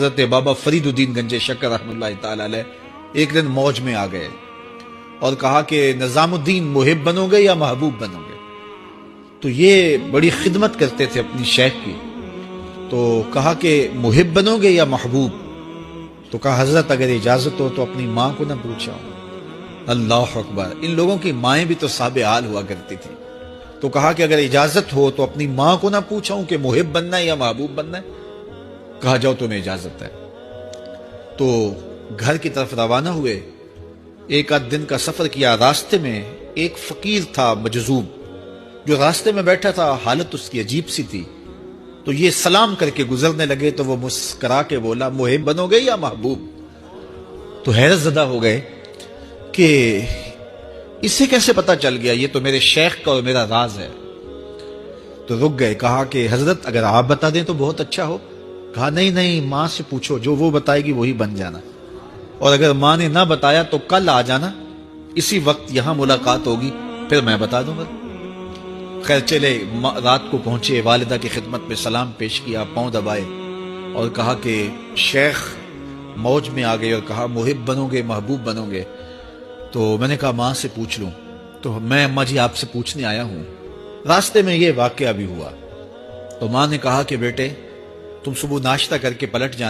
حضرت بابا فرید الدین گنج شکر رحمۃ اللہ تعالی علیہ ایک دن موج میں آ گئے اور کہا کہ نظام الدین محب بنو گے یا محبوب بنو گے؟ تو یہ بڑی خدمت کرتے تھے اپنی شیخ کی، تو کہا کہ محب بنو گے یا محبوب؟ تو کہا حضرت اگر اجازت ہو تو اپنی ماں کو نہ پوچھا ہوں۔ اللہ اکبر، ان لوگوں کی مائیں بھی تو صاحب حال ہوا کرتی تھی۔ تو کہا کہ اگر اجازت ہو تو اپنی ماں کو نہ پوچھا ہوں کہ محب بننا ہے یا محبوب بننا ہے؟ کہا جاؤ تمہیں اجازت ہے۔ تو گھر کی طرف روانہ ہوئے، ایک آدھ دن کا سفر کیا۔ راستے میں ایک فقیر تھا مجذوب، جو راستے میں بیٹھا تھا، حالت اس کی عجیب سی تھی۔ تو یہ سلام کر کے گزرنے لگے تو وہ مسکرا کے بولا محب بنو گے یا محبوب؟ تو حیرت زدہ ہو گئے کہ اسے کیسے پتا چل گیا، یہ تو میرے شیخ کا اور میرا راز ہے۔ تو رک گئے، کہا کہ حضرت اگر آپ بتا دیں تو بہت اچھا ہو۔ کہا نہیں نہیں، ماں سے پوچھو، جو وہ بتائے گی وہی بن جانا، اور اگر ماں نے نہ بتایا تو کل آ جانا، اسی وقت یہاں ملاقات ہوگی، پھر میں بتا دوں گا۔ خیر چلے، رات کو پہنچے، والدہ کی خدمت میں سلام پیش کیا، پاؤں دبائے اور کہا کہ شیخ موج میں آ گئے اور کہا محب بنو گے محبوب بنو گے؟ تو میں نے کہا ماں سے پوچھ لوں۔ تو میں اماں جی آپ سے پوچھنے آیا ہوں۔ راستے میں یہ واقعہ بھی ہوا۔ تو ماں نے کہا کہ بیٹے تم صبح ناشتہ کر کے پلٹ جانا۔